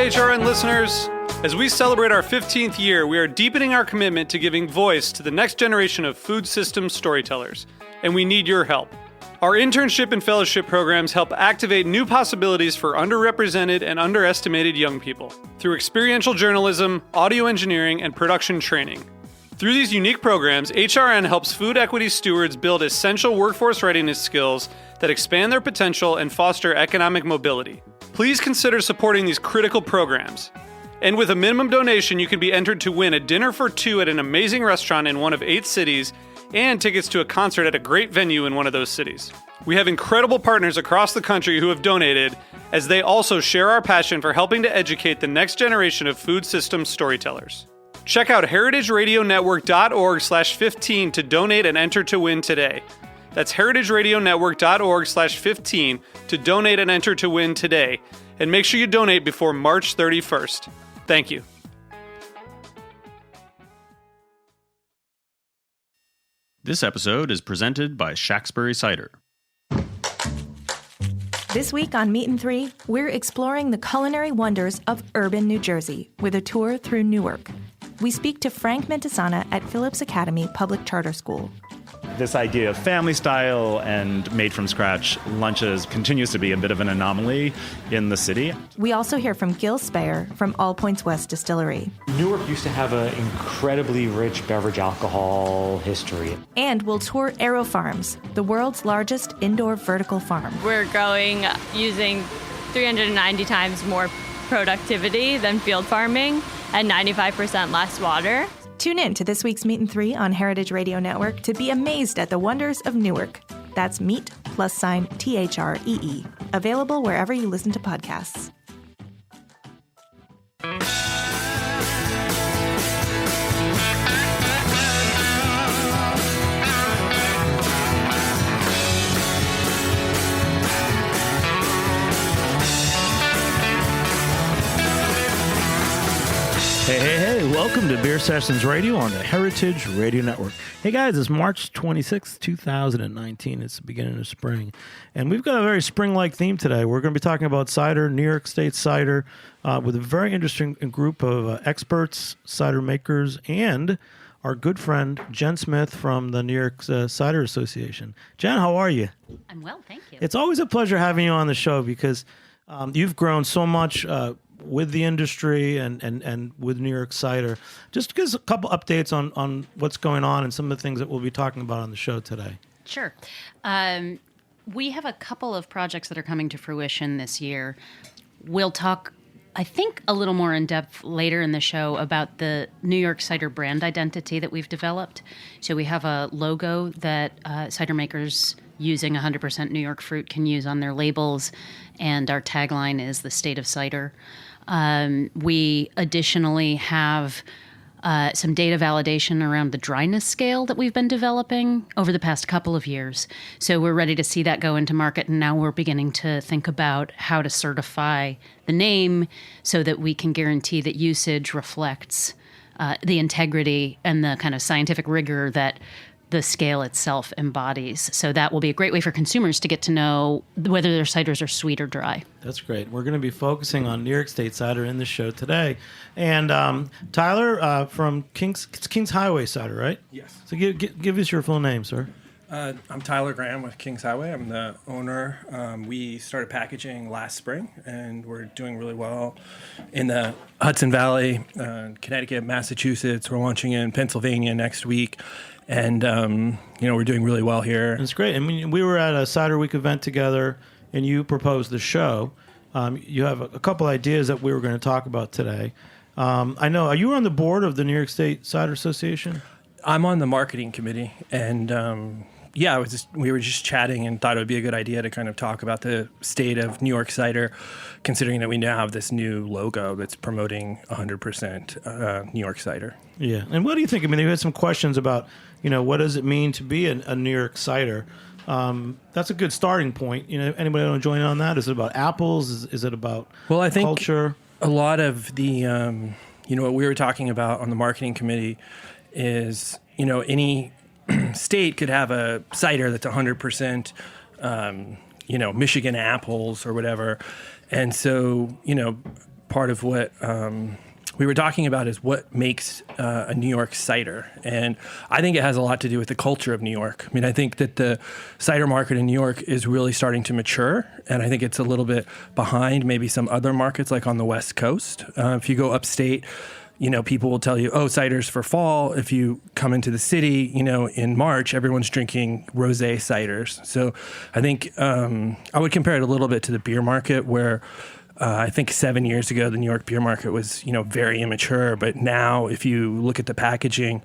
HRN listeners. As we celebrate our 15th year, we are deepening our commitment to giving voice to the next generation of food systems storytellers, and we need your help. Our internship and fellowship programs help activate new possibilities for underrepresented and underestimated young people through experiential journalism, audio engineering, and production training. Through these unique programs, HRN helps food equity stewards build essential workforce readiness skills that expand their potential and foster economic mobility. Please consider supporting these critical programs. And with a minimum donation, you can be entered to win a dinner for two at an amazing restaurant in one of 8 cities and tickets to a concert at a great venue in one of those cities. We have incredible partners across the country who have donated, as they also share our passion for helping to educate the next generation of food systems storytellers. Check out heritageradionetwork.org/15 to donate and enter to win today. That's heritageradionetwork.org/15 to donate and enter to win today. And make sure you donate before March 31st. Thank you. This episode is presented by Shacksbury Cider. This week on Meat and Three, we're exploring the culinary wonders of urban New Jersey with a tour through Newark. We speak to Frank Mentasana at Phillips Academy Public Charter School. This idea of family style and made from scratch lunches continues to be a bit of an anomaly in the city. We also hear from Gil Speyer from All Points West Distillery. Newark used to have an incredibly rich beverage alcohol history. And we'll tour Aero Farms, the world's largest indoor vertical farm. We're growing using 390 times more productivity than field farming and 95% less water. Tune in to this week's Meat and Three on Heritage Radio Network to be amazed at the wonders of Newark. That's Meat +THREE. Available wherever you listen to podcasts. Hey, welcome to Beer Sessions Radio on the Heritage Radio Network. Hey guys, it's March 26th, 2019. It's the beginning of spring. And we've got a very spring-like theme today. We're going to be talking about cider, New York State cider, with a very interesting group of experts, cider makers, and our good friend, Jen Smith from the New York Cider Association. Jen, how are you? I'm well, thank you. It's always a pleasure having you on the show because you've grown so much with the industry and with New York Cider. Just give us a couple updates on what's going on and some of the things that we'll be talking about on the show today. Sure. We have a couple of projects that are coming to fruition this year. We'll talk, I think, a little more in depth later in the show about the New York Cider brand identity that we've developed. So we have a logo that cider makers using 100% New York fruit can use on their labels, and our tagline is the state of cider. We additionally have some data validation around the dryness scale that we've been developing over the past couple of years. So we're ready to see that go into market, and now we're beginning to think about how to certify the name so that we can guarantee that usage reflects the integrity and the kind of scientific rigor that the scale itself embodies. So that will be a great way for consumers to get to know whether their ciders are sweet or dry. That's great. We're going to be focusing on New York State cider in the show today. And Tyler from Kings Highway Cider, right? Yes. So give us your full name, sir. I'm Tyler Graham with Kings Highway. I'm the owner. We started packaging last spring, and we're doing really well in the Hudson Valley, Connecticut, Massachusetts. We're launching in Pennsylvania next week. And, we're doing really well here. It's great. I mean, we were at a Cider Week event together, and you proposed the show. You have a couple ideas that we were going to talk about today. I know, are you on the board of the New York State Cider Association? I'm on the marketing committee, and we were just chatting and thought it would be a good idea to kind of talk about the state of New York cider, considering that we now have this new logo that's promoting 100% New York cider. Yeah, and what do you think? I mean, you had some questions about, what does it mean to be a New York cider? That's a good starting point. Anybody want to join in on that? Is it about apples? Is it about I think culture? A lot of the, what we were talking about on the marketing committee is, any state could have a cider that's 100%, Michigan apples or whatever. And so, part of what we were talking about is what makes a New York cider. And I think it has a lot to do with the culture of New York. I mean, I think that the cider market in New York is really starting to mature, and I think it's a little bit behind maybe some other markets like on the West Coast. If you go upstate, people will tell you, oh, cider's for fall. If you come into the city, in March, everyone's drinking Rosé ciders. So I think I would compare it a little bit to the beer market where I think 7 years ago, the New York beer market was, very immature. But now if you look at the packaging,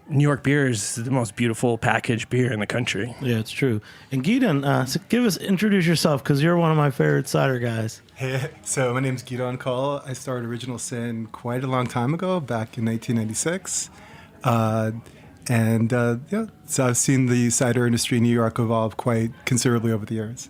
New York beer is the most beautiful packaged beer in the country. Yeah, it's true. And Gideon, introduce yourself because you're one of my favorite cider guys. Hey, so my name's Gideon Call. I started Original Sin quite a long time ago, back in 1996. So I've seen the cider industry in New York evolve quite considerably over the years.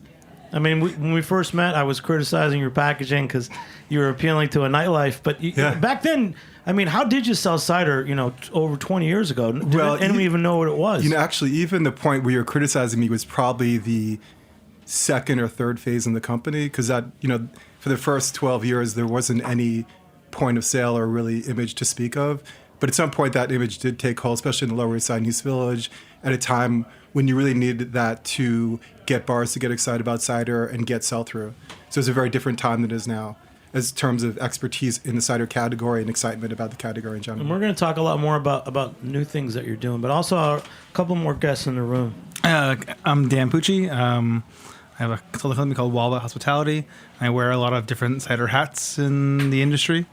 I mean, when we first met, I was criticizing your packaging because you were appealing to a nightlife. But back then, I mean, how did you sell cider, over 20 years ago? Did anyone even know what it was? Actually, even the point where you're criticizing me was probably the second or third phase in the company, because that, for the first 12 years, there wasn't any point of sale or really image to speak of. But at some point, that image did take hold, especially in the Lower East Side and East Village, at a time when you really needed that to get bars to get excited about cider and get sell-through. So it's a very different time than it is now, as terms of expertise in the cider category and excitement about the category in general. And we're going to talk a lot more about new things that you're doing, but also a couple more guests in the room. I'm Dan Pucci. I have a consulting company called Walba Hospitality. I wear a lot of different cider hats in the industry.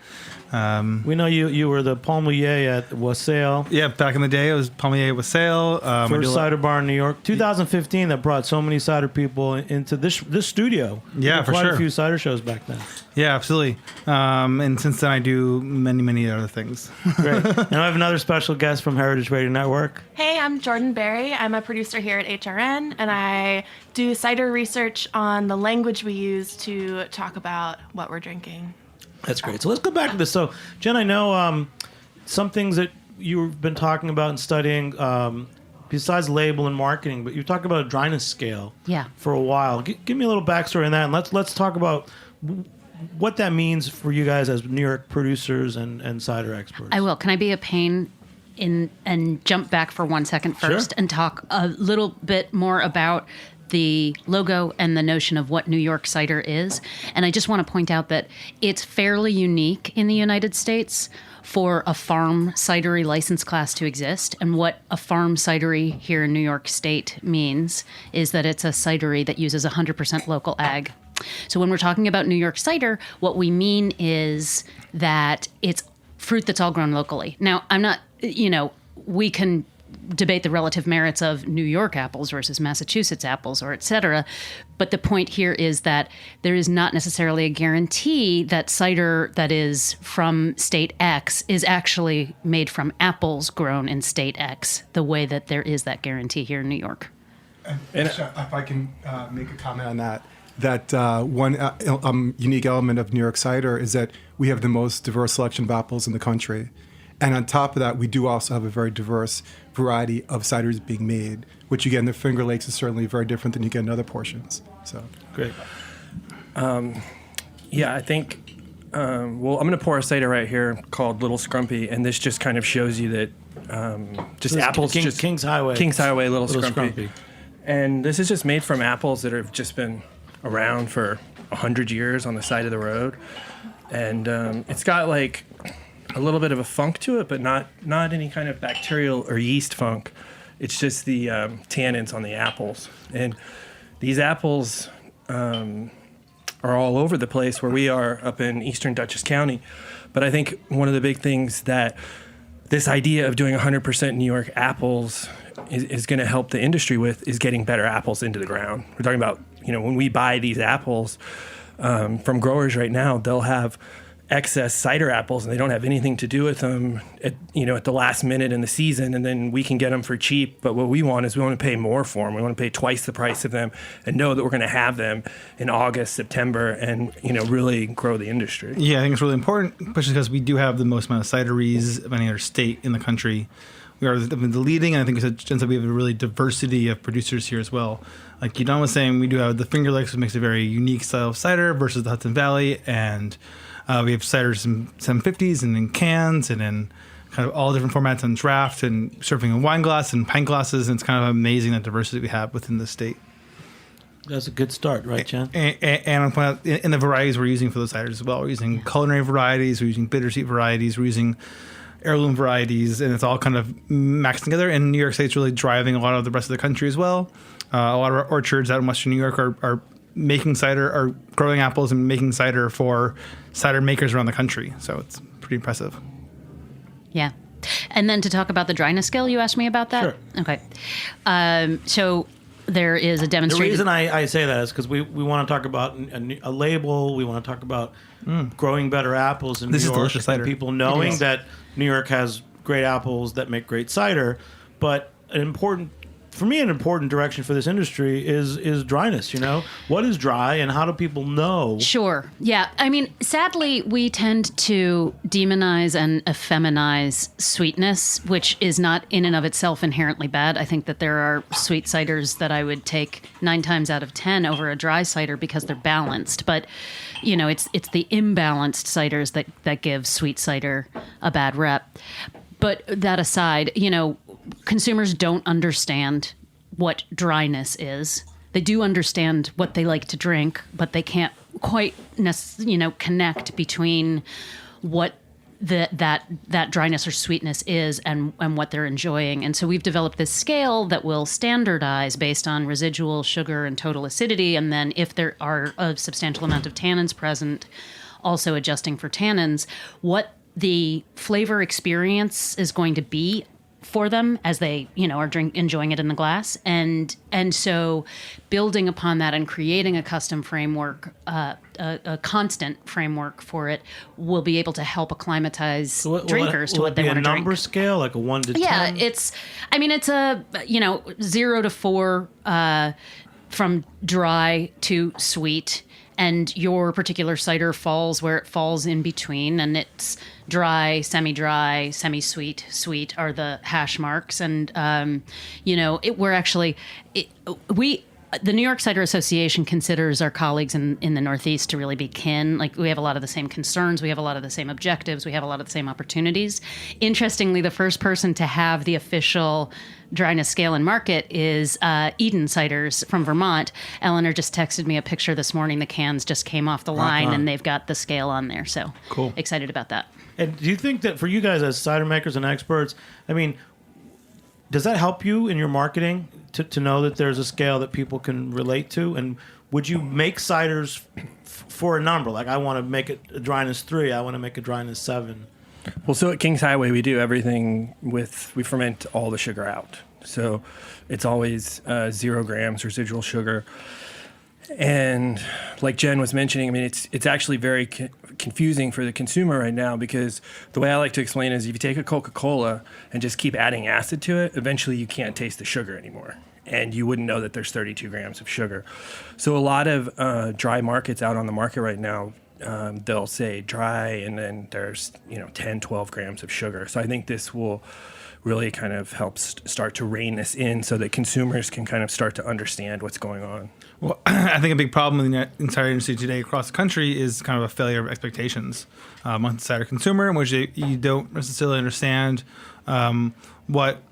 We know you were the palmier at Wassail. Yeah, back in the day, it was palmier Wassail. First cider bar in New York. 2015 that brought so many cider people into this studio. Yeah, for quite sure. a few cider shows back then. Yeah, absolutely. And since then, I do many, many other things. Great. And I have another special guest from Heritage Radio Network. Hey, I'm Jordan Berry. I'm a producer here at HRN, and I do cider research on the language we use to talk about what we're drinking. That's great. So let's go back to this. So, Jen, I know some things that you've been talking about and studying besides label and marketing, but you talked about a dryness scale for a while. Give me a little backstory on that, and let's talk about what that means for you guys as New York producers and cider experts. I will. Can I be a pain and jump back for 1 second first and talk a little bit more about the logo and the notion of what New York cider is. And I just want to point out that it's fairly unique in the United States for a farm cidery license class to exist. And what a farm cidery here in New York State means is that it's a cidery that uses 100% local ag. So when we're talking about New York cider, what we mean is that it's fruit that's all grown locally. Now, I'm not, we can debate the relative merits of New York apples versus Massachusetts apples or et cetera. But the point here is that there is not necessarily a guarantee that cider that is from state X is actually made from apples grown in state X, the way that there is that guarantee here in New York. And if I can make a comment on that one unique element of New York cider is that we have the most diverse selection of apples in the country. And on top of that, we do also have a very diverse variety of ciders being made, which again, the Finger Lakes is certainly very different than you get in other portions. So great. I think, I'm going to pour a cider right here called Little Scrumpy, and this just kind of shows you that just apples, King's Highway, Little Scrumpy. And this is just made from apples that have just been around for 100 years on the side of the road. And it's got like a little bit of a funk to it, but not any kind of bacterial or yeast funk. It's just the tannins on the apples. And these apples are all over the place where we are up in eastern Dutchess County. But I think one of the big things that this idea of doing 100% New York apples is going to help the industry with is getting better apples into the ground. We're talking about, when we buy these apples from growers right now, they'll have excess cider apples and they don't have anything to do with them at the last minute in the season, and then we can get them for cheap. But what we want is we want to pay more for them. We want to pay twice the price of them and know that we're going to have them in August, September, and really grow the industry. Yeah, I think it's really important, especially because we do have the most amount of cideries of any other state in the country. we are the leading, and I think as Jen said, we have a really diversity of producers here as well. Like Yudon was saying, we do have the Finger Licks, which makes a very unique style of cider versus the Hudson Valley, and we have ciders in 750s and in cans and in kind of all different formats on draft and serving in wine glass and pint glasses, and it's kind of amazing the diversity we have within the state. That's a good start, right, Jen? And I'll point out, in the varieties we're using for those ciders as well, we're using culinary varieties, we're using bittersweet varieties, we're using heirloom varieties, and it's all kind of maxed together. And New York State's really driving a lot of the rest of the country as well. A lot of our orchards out in Western New York are making cider, are growing apples and making cider for cider makers around the country. So it's pretty impressive. Yeah. And then to talk about the dryness scale, you asked me about that? Sure. Okay. So there is a The demonstrated... reason I say that is because we want to talk about a label. We want to talk about growing better apples in This New is York. delicious cider. And people knowing that New York has great apples that make great cider. But an important direction for this industry is dryness. What is dry and how do people know? Sure. Yeah. I mean, sadly, we tend to demonize and effeminize sweetness, which is not in and of itself inherently bad. I think that there are sweet ciders that I would take 9 times out of 10 over a dry cider because they're balanced. But, it's the imbalanced ciders that give sweet cider a bad rep. But that aside, consumers don't understand what dryness is. They do understand what they like to drink, but they can't quite, connect between what that dryness or sweetness is and what they're enjoying. And so we've developed this scale that will standardize based on residual sugar and total acidity, and then if there are a substantial amount of tannins present, also adjusting for tannins, what the flavor experience is going to be for them as they, are enjoying it in the glass. And so building upon that and creating a custom framework, a constant framework for it will be able to help acclimatize drinkers to what they want to drink. Will it be a number scale, like a 1 to 10? Yeah, it's a, 0 to 4 from dry to sweet. And your particular cider falls where it falls in between, and it's dry, semi-sweet, sweet are the hash marks. And, the New York Cider Association considers our colleagues in the Northeast to really be kin. Like, we have a lot of the same concerns. We have a lot of the same objectives. We have a lot of the same opportunities. Interestingly, the first person to have the official dryness scale and market is Eden Ciders from Vermont. Eleanor just texted me a picture this morning. The cans just came off the line, and they've got the scale on there. So cool. Excited about that. And do you think that for you guys as cider makers and experts, does that help you in your marketing to know that there's a scale that people can relate to? And would you make ciders for a number? Like, I want to make it a dryness 3. I want to make a dryness 7. Well, so at Kings Highway, we do everything we ferment all the sugar out. So it's always 0 grams residual sugar. And like Jen was mentioning, it's actually very confusing for the consumer right now, because the way I like to explain it is if you take a Coca-Cola and just keep adding acid to it, eventually you can't taste the sugar anymore. And you wouldn't know that there's 32 grams of sugar. So a lot of dry markets out on the market right now, they'll say dry, and then there's 10, 12 grams of sugar. So I think this will really kind of help start to rein this in so that consumers can kind of start to understand what's going on. Well, I think a big problem in the entire industry today across the country is kind of a failure of expectations among the cider consumer, in which you don't necessarily understand what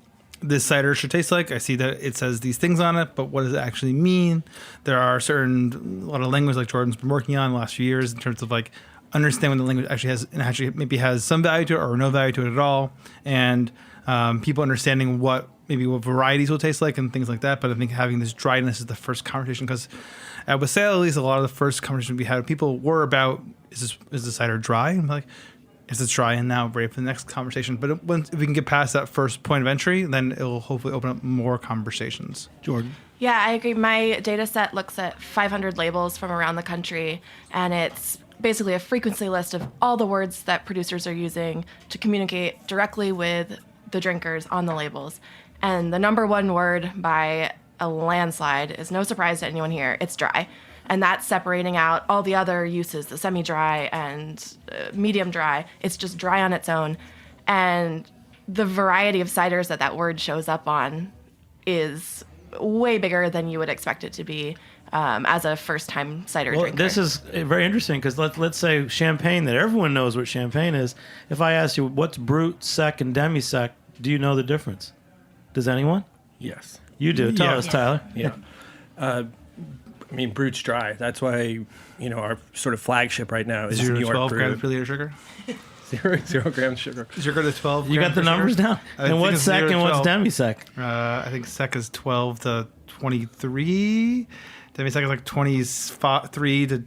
this cider should taste like. I see that it says these things on it, but what does it actually mean? There are a lot of language like Jordan's been working on in the last few years in terms of like understanding what the language actually has, and actually maybe has some value to it or no value to it at all. And people understanding what varieties will taste like and things like that. But I think having this dryness is the first conversation, because with sale, at least a lot of the first conversations we had, people were about, is the cider dry? And I'm like, is it dry? And now we're ready for the next conversation. But if we can get past that first point of entry, then it will hopefully open up more conversations. Jordan? Yeah, I agree. My data set looks at 500 labels from around the country, and it's basically a frequency list of all the words that producers are using to communicate directly with the drinkers on the labels. And the number one word by a landslide is no surprise to anyone here. It's dry. And that's separating out all the other uses, the semi-dry and medium dry. It's just dry on its own. And the variety of ciders that word shows up on is way bigger than you would expect it to be as a first-time cider drinker. This is very interesting because let's say champagne, that everyone knows what champagne is. If I ask you what's Brut, Sec, and Demi-Sec, do you know the difference? Does anyone? Yes. You do. Tell us, Tyler. Yeah. I mean, Brut's dry. That's why, our sort of flagship right now is New York 12 Brut. grams per liter sugar? 0 grams sugar. Sugar to 12 You got the numbers down? And what's Sec and what's Demi-Sec? I think Sec is 12 to 23. Demi-Sec is like 23 to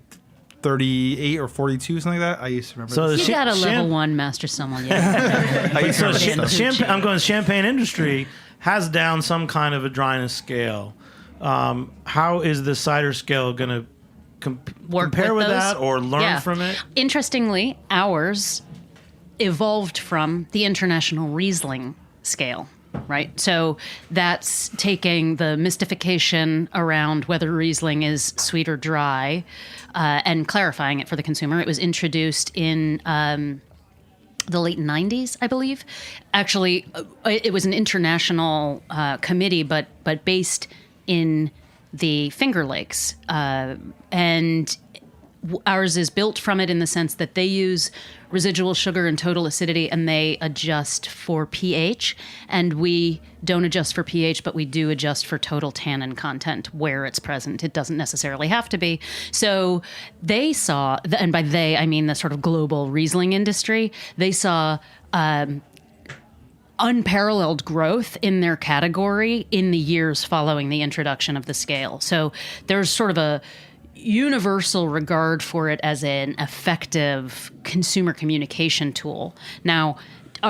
38 or 42, something like that. I used to remember. So You got a level 1 master sommelier. I'm going champagne industry has down some kind of a dryness scale. How is the cider scale going to compare with that or learn from it? Interestingly, ours evolved from the International Riesling scale, right? So that's taking the mystification around whether Riesling is sweet or dry and clarifying it for the consumer. It was introduced in the late 90s, I believe. Actually, it was an international committee, but based in the Finger Lakes. And ours is built from it in the sense that they use residual sugar and total acidity, and they adjust for pH. And we don't adjust for pH, but we do adjust for total tannin content where it's present. It doesn't necessarily have to be. So they saw, and by they, I mean the sort of global Riesling industry, they saw unparalleled growth in their category in the years following the introduction of the scale. So there's sort of a universal regard for it as an effective consumer communication tool. Now,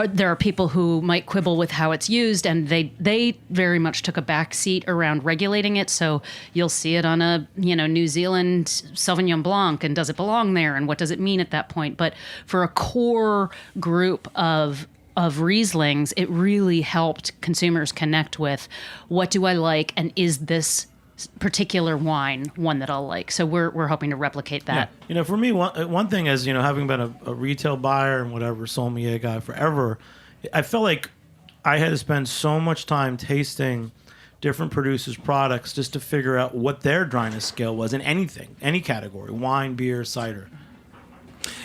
there are people who might quibble with how it's used, and they very much took a back seat around regulating it. So you'll see it on a New Zealand Sauvignon Blanc, and does it belong there, and what does it mean at that point? But for a core group of Rieslings, it really helped consumers connect with what do I like, and is this particular wine one that I'll like. So we're hoping to replicate that. Yeah. For me, one thing is, having been a retail buyer and whatever, sommelier guy forever, I felt like I had to spend so much time tasting different producers' products just to figure out what their dryness scale was in anything, any category, wine, beer, cider.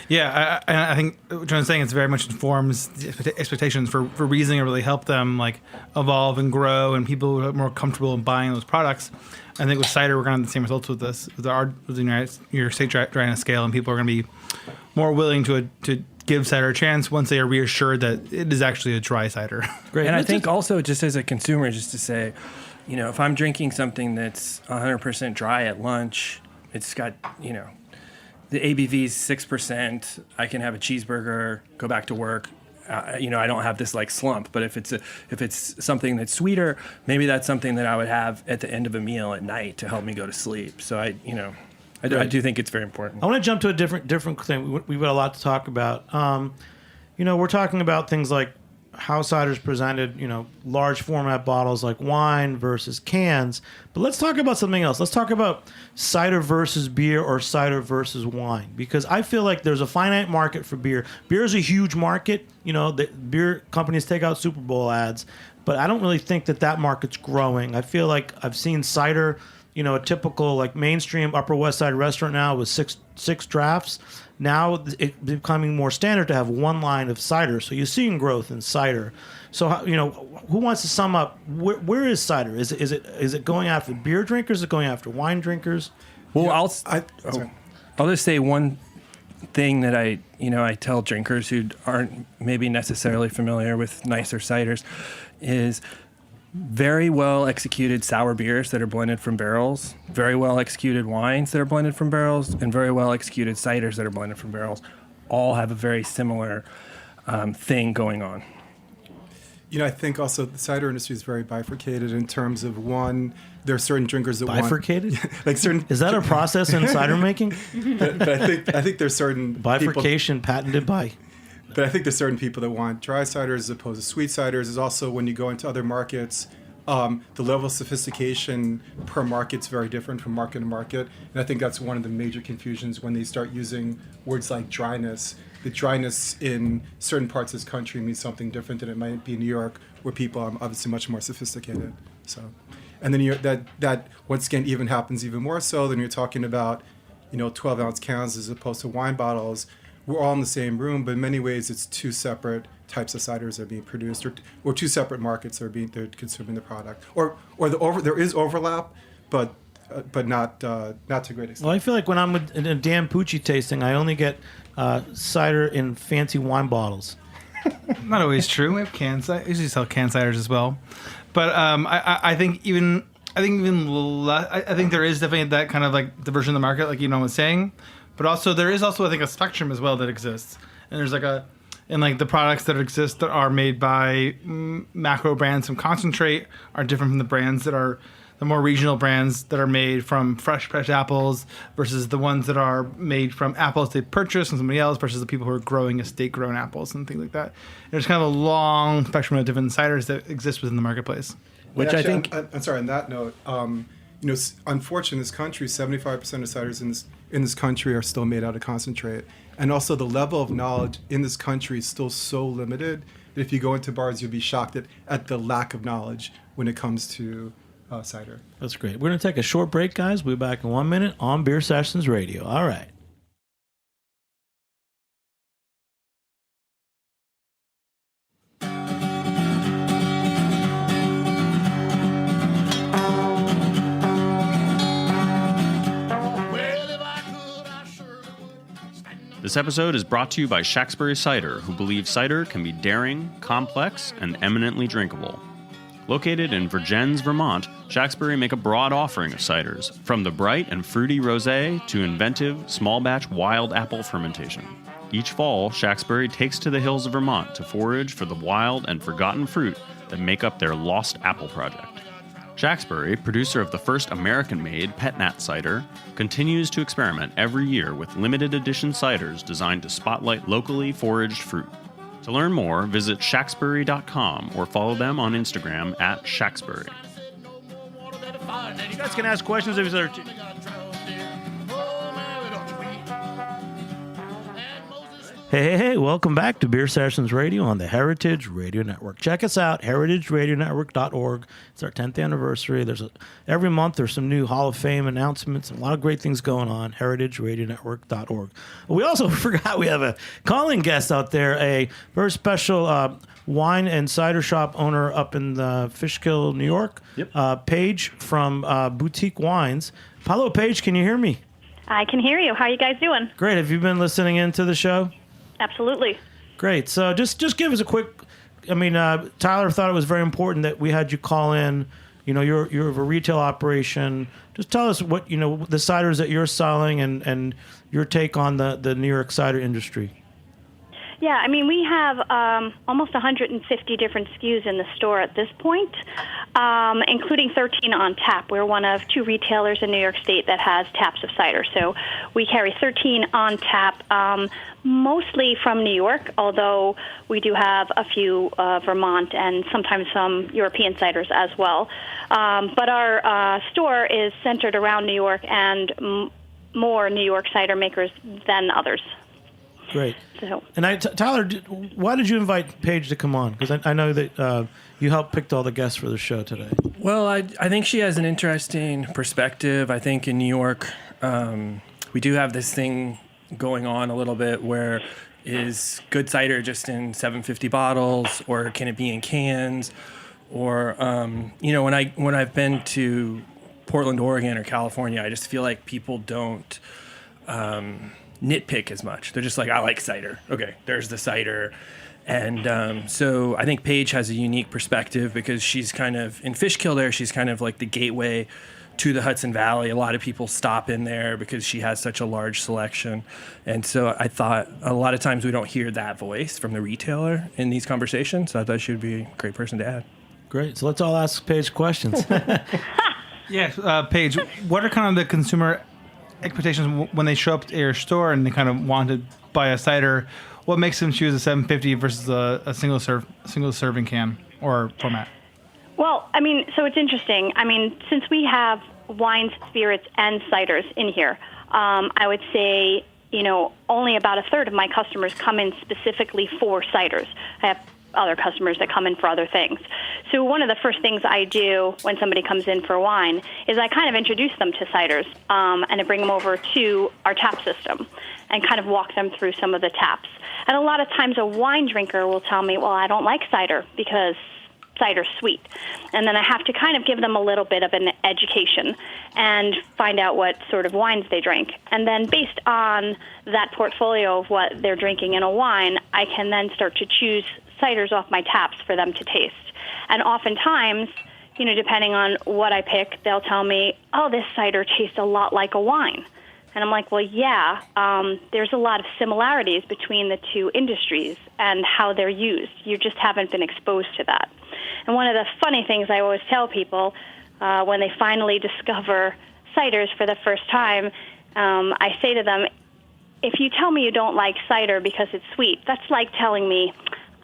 Yeah, I think what John's saying, it's very much informs the expectations for Riesling to really help them evolve and grow, and people are more comfortable in buying those products. I think with cider, we're going to have the same results with this, with the United States dryness scale, and people are going to be more willing to give cider a chance once they are reassured that it is actually a dry cider. Great. And I think also, just as a consumer, just to say, if I'm drinking something that's 100% dry at lunch, it's got, the ABV is 6%. I can have a cheeseburger, go back to work. I don't have this slump. But if it's something that's sweeter, maybe that's something that I would have at the end of a meal at night to help me go to sleep. So I do think it's very important. I want to jump to a different thing. We've got a lot to talk about. We're talking about things like how cider's presented, large format bottles like wine versus cans. But let's talk about something else. Let's talk about cider versus beer or cider versus wine. Because I feel like there's a finite market for beer. Beer is a huge market. The beer companies take out Super Bowl ads. But I don't really think that market's growing. I feel like I've seen cider, a typical mainstream Upper West Side restaurant now with six drafts. Now it's becoming more standard to have one line of cider. So you're seeing growth in cider. So, who wants to sum up? Where is cider? Is it going after beer drinkers? Is it going after wine drinkers? Well, I'll just say one thing that I tell drinkers who aren't maybe necessarily familiar with nicer ciders is very well executed sour beers that are blended from barrels, very well executed wines that are blended from barrels, and very well executed ciders that are blended from barrels all have a very similar thing going on. I think also the cider industry is very bifurcated in terms of one, there are certain drinkers that bifurcated? certain. Is that a process in cider making? But I think there's certain bifurcation patented by. But I think there's certain people that want dry ciders as opposed to sweet ciders. There's also, when you go into other markets, The level of sophistication per market is very different from market to market. And I think that's one of the major confusions when they start using words like dryness. The dryness in certain parts of this country means something different than it might be in New York, where people are obviously much more sophisticated. So, and then that once again even happens even more so. Then you're talking about 12-ounce cans as opposed to wine bottles. We're all in the same room, but in many ways it's two separate types of ciders that are being produced, or two separate markets they're consuming the product, there is overlap, but not to a great extent. Well, I feel like when I'm in a Dan Pucci tasting, I only get cider in fancy wine bottles. Not always true. We have cans. I usually sell can ciders as well, but I think there is definitely that kind of like diversion in the market, like was saying, but also there is also I think a spectrum as well that exists, and there's the products that exist that are made by macro brands from concentrate are different from the brands that are the more regional brands that are made from fresh apples versus the ones that are made from apples they purchase from somebody else versus the people who are growing estate-grown apples and things like that. There's kind of a long spectrum of different ciders that exist within the marketplace. Which actually, I think... I'm sorry, on that note, unfortunately in this country, 75% of ciders in this country are still made out of concentrate. And also the level of knowledge in this country is still so limited that if you go into bars, you'll be shocked at the lack of knowledge when it comes to cider. That's great. We're going to take a short break, guys. We'll be back in 1 minute on Beer Sessions Radio. All right. This episode is brought to you by Shacksbury Cider, who believe cider can be daring, complex, and eminently drinkable. Located in Vergennes, Vermont, Shacksbury make a broad offering of ciders, from the bright and fruity rosé to inventive, small-batch wild apple fermentation. Each fall, Shacksbury takes to the hills of Vermont to forage for the wild and forgotten fruit that make up their Lost Apple Project. Shacksbury, producer of the first American-made Pet Nat cider, continues to experiment every year with limited edition ciders designed to spotlight locally foraged fruit. To learn more, visit shacksbury.com or follow them on Instagram at Shacksbury. You guys can ask questions of each other. Hey, welcome back to Beer Sessions Radio on the Heritage Radio Network. Check us out, heritageradionetwork.org. It's our 10th anniversary. Every month there's some new Hall of Fame announcements and a lot of great things going on, heritageradionetwork.org. We also forgot we have a calling guest out there, a very special wine and cider shop owner up in Fishkill, New York. Yep. Paige from Boutique Wines. Hello, Paige, can you hear me? I can hear you. How are you guys doing? Great. Have you been listening into the show? Absolutely. Great. So just give us a quick. Tyler thought it was very important that we had you call in. You're a retail operation. Just tell us what the ciders that you're selling and your take on the New York cider industry. Yeah, we have almost 150 different SKUs in the store at this point, including 13 on tap. We're one of 2 retailers in New York State that has taps of cider. So we carry 13 on tap, mostly from New York, although we do have a few Vermont and sometimes some European ciders as well. But our store is centered around New York and more New York cider makers than others. Great. So. And Tyler, why did you invite Paige to come on? Because I know that you helped pick all the guests for the show today. Well, I think she has an interesting perspective. I think in New York, we do have this thing going on a little bit where is good cider just in 750 bottles, or can it be in cans? Or, when I've been to Portland, Oregon, or California, I just feel like people don't nitpick as much. They're just like, I like cider. Okay, there's the cider. And so I think Paige has a unique perspective because she's kind of, in Fishkill there, she's kind of like the gateway to the Hudson Valley. A lot of people stop in there because she has such a large selection. And so I thought a lot of times we don't hear that voice from the retailer in these conversations. So I thought she would be a great person to add. Great. So let's all ask Paige questions. Yeah, Paige, what are kind of the consumer expectations when they show up at your store and they kind of want to buy a cider? What makes them choose a 750 versus a single serving can or format? Well, I mean, so it's interesting. I mean, since we have wines, spirits, and ciders in here, I would say, only about a third of my customers come in specifically for ciders. I have other customers that come in for other things. So one of the first things I do when somebody comes in for wine is I kind of introduce them to ciders, and I bring them over to our tap system and kind of walk them through some of the taps. And a lot of times a wine drinker will tell me, well, I don't like cider because cider's sweet. And then I have to kind of give them a little bit of an education and find out what sort of wines they drink. And then based on that portfolio of what they're drinking in a wine, I can then start to choose ciders off my taps for them to taste. And oftentimes, depending on what I pick, they'll tell me, oh, this cider tastes a lot like a wine. And I'm like, well, yeah, there's a lot of similarities between the two industries and how they're used. You just haven't been exposed to that. And one of the funny things I always tell people when they finally discover ciders for the first time, I say to them, if you tell me you don't like cider because it's sweet, that's like telling me,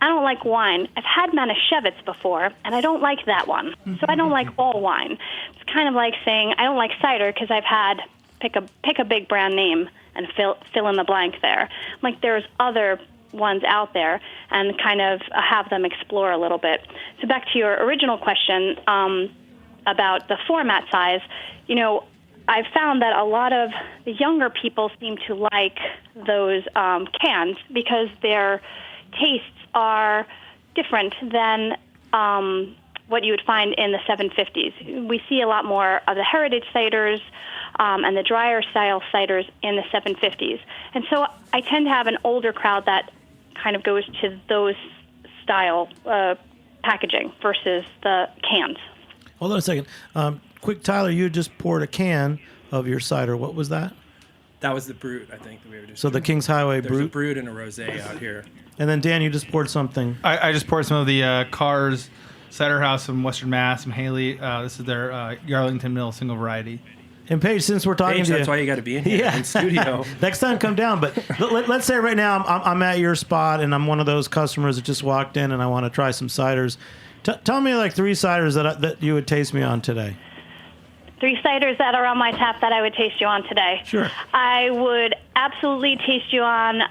I don't like wine. I've had Manischewitz before, and I don't like that one. So I don't like all wine. It's kind of like saying I don't like cider because I've had pick a big brand name and fill in the blank there. Like there's other ones out there, and kind of have them explore a little bit. So back to your original question about the format size, I've found that a lot of the younger people seem to like those cans because their tastes are different than what you would find in the 750s. We see a lot more of the heritage ciders and the drier style ciders in the 750s. And so I tend to have an older crowd that kind of goes to those style packaging versus the cans. Hold on a second. Quick, Tyler, you just poured a can of your cider. What was that? That was the Brut, I think, that we were just. So the Kings Highway There's Brut? a Brut and a Rosé out here. And then, Dan, you just poured something. I just poured some of the Cars Cider House from Western Mass, from Haley. This is their Yarlington Mill single variety. And Paige, since we're talking Paige, to you, that's why you got to be in here in studio. Next time, come down. But let's say right now I'm at your spot and I'm one of those customers that just walked in and I want to try some ciders. Tell me like 3 ciders that you would taste me on today. 3 ciders that are on my tap that I would taste you on today. Sure. I would absolutely taste you on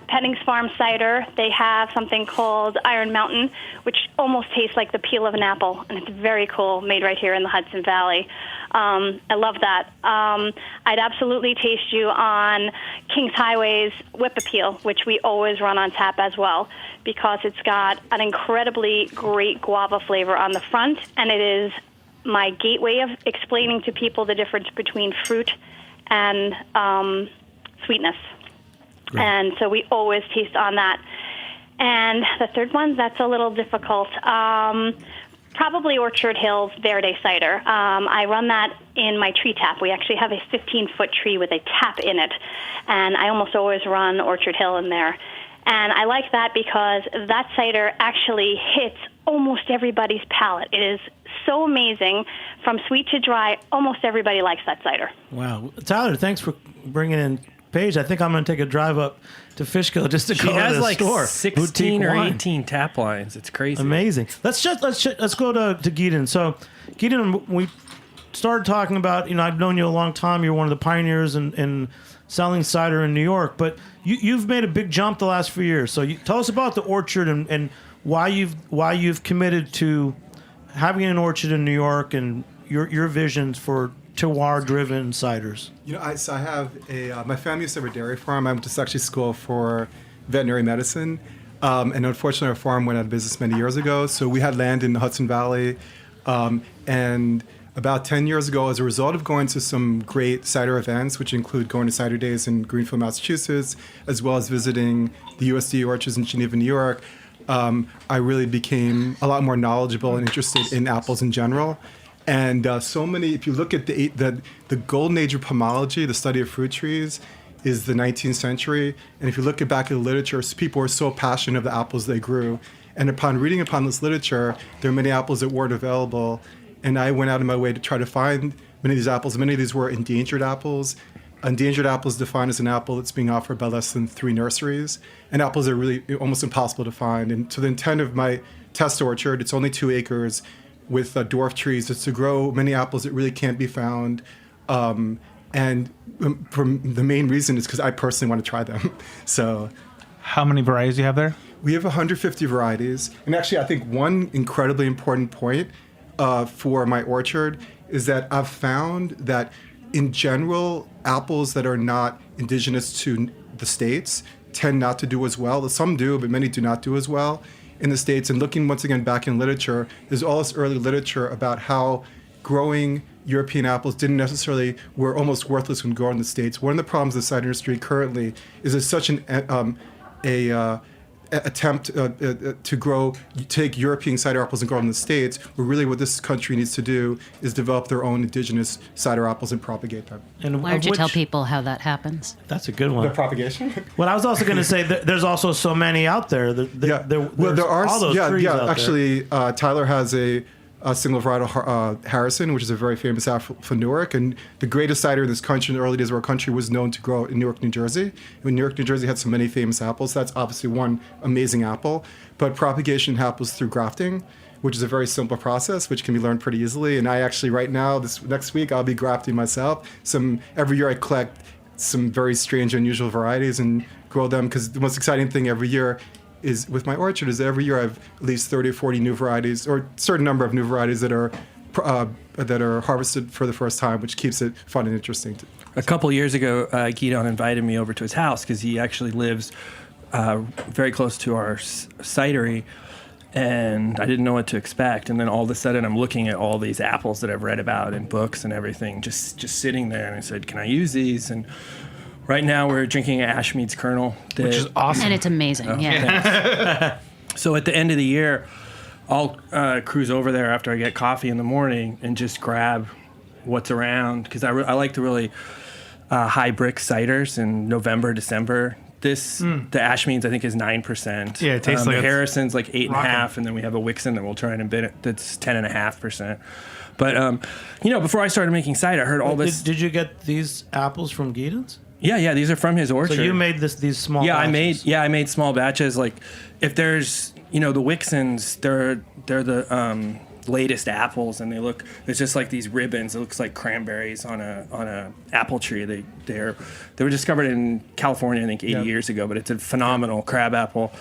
Penning's Farm cider. They have something called Iron Mountain, which almost tastes like the peel of an apple, and it's very cool, made right here in the Hudson Valley. I love that. I'd absolutely taste you on Kings Highway's Whip Appeal, which we always run on tap as well, because it's got an incredibly great guava flavor on the front, and it is my gateway of explaining to people the difference between fruit and sweetness. Great. And so we always taste on that. And the third one, that's a little difficult. Probably Orchard Hills Verde cider. I run that in my tree tap. We actually have a 15-foot tree with a tap in it, and I almost always run Orchard Hill in there. And I like that because that cider actually hits almost everybody's palate. It is so amazing. From sweet to dry, almost everybody likes that cider. Wow. Tyler, thanks for bringing in Paige. I think I'm going to take a drive up to Fishkill just to go to the store. She has like 16 or 18 tap lines. It's crazy. Amazing. Let's go to Gideon. So, Gideon, we started talking about, I've known you a long time. You're one of the pioneers in selling cider in New York, but you've made a big jump the last few years. So tell us about the orchard and why you've committed to having an orchard in New York and your visions for terroir-driven ciders. I have my family used to have a dairy farm. I went to actually school for veterinary medicine, and unfortunately our farm went out of business many years ago. So we had land in the Hudson Valley, and about 10 years ago, as a result of going to some great cider events, which include going to Cider Days in Greenfield, Massachusetts, as well as visiting the USDA orchards in Geneva, New York, I really became a lot more knowledgeable and interested in apples in general. And if you look at the golden age of pomology, the study of fruit trees, is the 19th century. And if you look back at the literature, people were so passionate of the apples they grew. And upon reading upon this literature, there are many apples that weren't available. And I went out of my way to try to find many of these apples. Many of these were endangered apples. Endangered apple is defined as an apple that's being offered by less than 3 nurseries. And apples are really almost impossible to find. And so the intent of my test orchard, it's only 2 acres. with dwarf trees is to grow many apples that really can't be found. And from the main reason is because I personally want to try them. So, how many varieties do you have there? We have 150 varieties. And actually, I think one incredibly important point for my orchard is that I've found that in general, apples that are not indigenous to the States tend not to do as well. Some do, but many do not do as well in the States. And looking once again back in literature, there's all this early literature about how growing European apples were almost worthless when grown in the States. One of the problems of the cider industry currently is there's such an attempt to take European cider apples and grow them in the States, where really what this country needs to do is develop their own indigenous cider apples and propagate them. And why don't you tell people how that happens? That's a good one. The propagation? Well, I was also going to say there's also so many out there. There are all those trees out actually, Tyler has a single varietal Harrison, which is a very famous apple from Newark. And the greatest cider in this country in the early days of our country was known to grow in Newark, New Jersey. When Newark, New Jersey had so many famous apples, that's obviously one amazing apple. But propagation happens through grafting, which is a very simple process, which can be learned pretty easily. And I actually, right now, next week, I'll be grafting myself. Every year I collect some very strange, unusual varieties and grow them, because the most exciting thing every year is with my orchard is every year I have at least 30 or 40 new varieties, or a certain number of new varieties that are harvested for the first time, which keeps it fun and interesting. A couple years ago, Guidon invited me over to his house because he actually lives very close to our cidery, and I didn't know what to expect. And then all of a sudden, I'm looking at all these apples that I've read about in books and everything, just sitting there. And I said, "Can I use these?" And right now, we're drinking Ashmead's Kernal, which is awesome, and it's amazing. Yeah. So at the end of the year, I'll cruise over there after I get coffee in the morning and just grab what's around, because I like to really high brick ciders in November, December. The Ashmead's, I think, is 9%. Yeah, it tastes like the Harrison's like 8.5%, and then we have a Wickson that we'll try in a bit that's 10.5%. But before I started making cider, I heard all this. Did you get these apples from Guidon's? Yeah, these are from his orchard. So you made these small batches? I made small batches. Like, if there's, the Wicksons, they're the latest apples, and it's just like these ribbons. It looks like cranberries on a apple tree. They were discovered in California, I think, 80 years ago, but it's a phenomenal crab apple.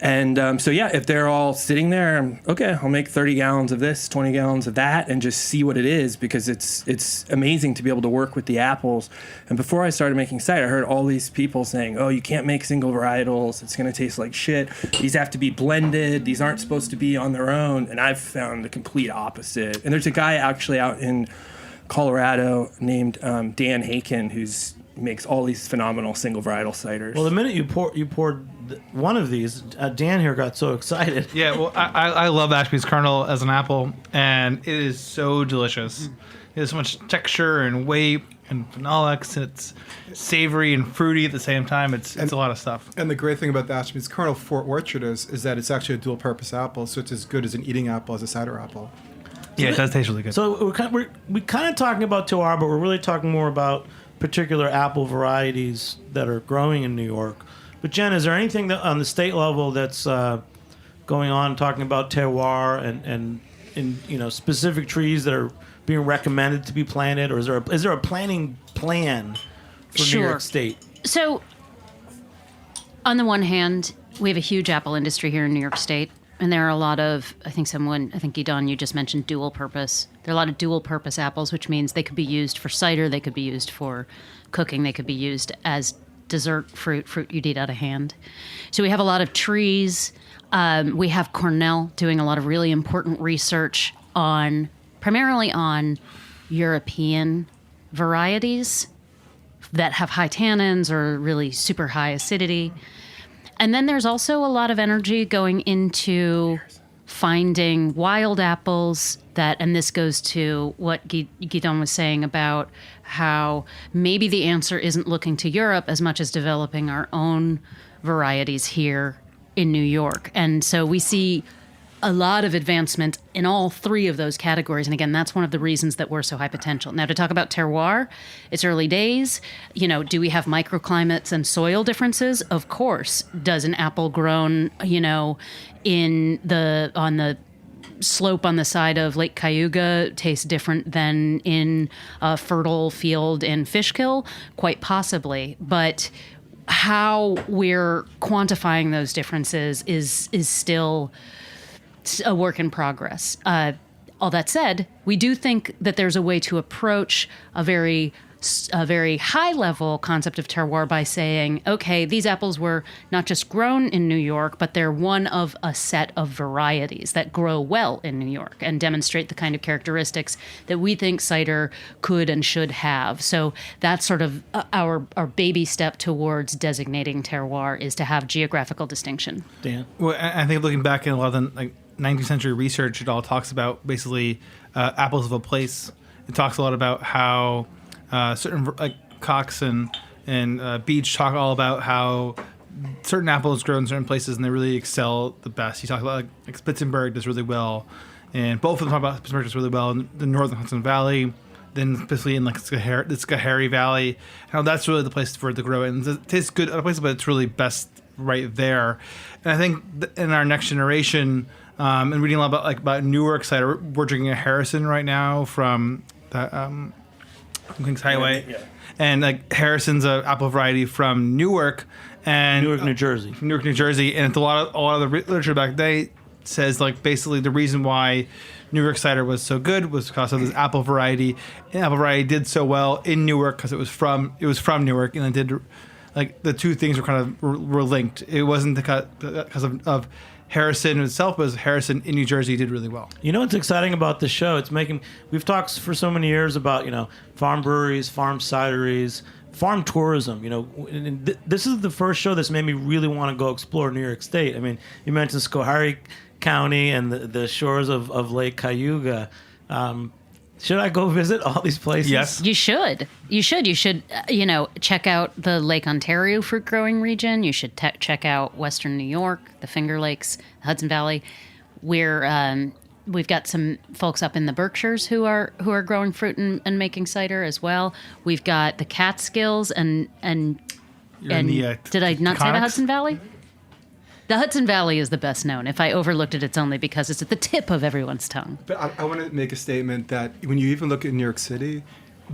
And if they're all sitting there, okay, I'll make 30 gallons of this, 20 gallons of that, and just see what it is, because it's amazing to be able to work with the apples. And before I started making cider, I heard all these people saying, "Oh, you can't make single varietals. It's going to taste like shit. These have to be blended. These aren't supposed to be on their own." And I've found the complete opposite. And there's a guy actually out in Colorado named Dan Haken who's makes all these phenomenal single varietal ciders. Well, the minute you poured one of these, Dan here got so excited. Yeah, well, I love Ashmead's Kernal as an apple, and it is so delicious. It has so much texture and weight and phenolics, and it's savory and fruity at the same time. It's a lot of stuff. And the great thing about the Ashmead's Kernal for orchard is that it's actually a dual-purpose apple, so it's as good as an eating apple as a cider apple. Yeah, it does taste really good. So we're kind of talking about terroir, but we're really talking more about particular apple varieties that are growing in New York. But Jen, is there anything that on the state level that's going on, talking about terroir and specific trees that are being recommended to be planted, or is there a planting plan for New York State? So, on the one hand, we have a huge apple industry here in New York State. And there are a lot of, I think Guidon, you just mentioned dual purpose. There are a lot of dual purpose apples, which means they could be used for cider, they could be used for cooking, they could be used as dessert fruit you'd eat out of hand. So we have a lot of trees. We have Kernal doing a lot of really important research primarily on European varieties that have high tannins or really super high acidity. And then there's also a lot of energy going into finding wild apples and this goes to what Guidon was saying about how maybe the answer isn't looking to Europe as much as developing our own varieties here in New York. And so we see a lot of advancement in all three of those categories. And again, that's one of the reasons that we're so high potential. Now, to talk about terroir, it's early days. Do we have microclimates and soil differences? Of course. Does an apple grown, on the slope on the side of Lake Cayuga tastes different than in a fertile field in Fishkill? Quite possibly. But how we're quantifying those differences is still a work in progress. All that said, we do think that there's a way to approach a very high-level concept of terroir by saying, okay, these apples were not just grown in New York, but they're one of a set of varieties that grow well in New York and demonstrate the kind of characteristics that we think cider could and should have. So that's sort of our baby step towards designating terroir, is to have geographical distinction. Dan? Well, I think looking back in a lot of the 19th century research, it all talks about basically apples of a place. It talks a lot about how certain Cox and Beach talk all about how certain apples grow in certain places and they really excel the best. You talk about like Spitzenberg does really well, and both of them talk about Spitzenberg does really well in the northern Hudson Valley, then especially in like the Schoharie Valley. How that's really the place for it to grow. And it tastes good other places, but it's really best right there. And I think in our next generation, and reading a lot about Newark cider, we're drinking a Harrison right now from the Kings Highway, and like Harrison's an apple variety from Newark, and Newark, New Jersey. From Newark, New Jersey, and it's a lot of the literature back then says like basically the reason why Newark cider was so good was because of this apple variety. And apple variety did so well in Newark because it was from Newark, and it did like the two things were linked. It wasn't because of Harrison itself, but Harrison in New Jersey did really well. You know what's exciting about the show? We've talked for so many years about, farm breweries, farm cideries, farm tourism. This is the first show that's made me really want to go explore New York State. I mean, you mentioned Schoharie County and the shores of Lake Cayuga. Should I go visit all these places? Yes. You should. You should, check out the Lake Ontario fruit growing region. You should check out Western New York, the Finger Lakes, the Hudson Valley. We've got some folks up in the Berkshires who are growing fruit and making cider as well. We've got the Catskills and did I not say the Hudson Valley? The Hudson Valley is the best known. If I overlooked it, it's only because it's at the tip of everyone's tongue. But I want to make a statement that when you even look at New York City,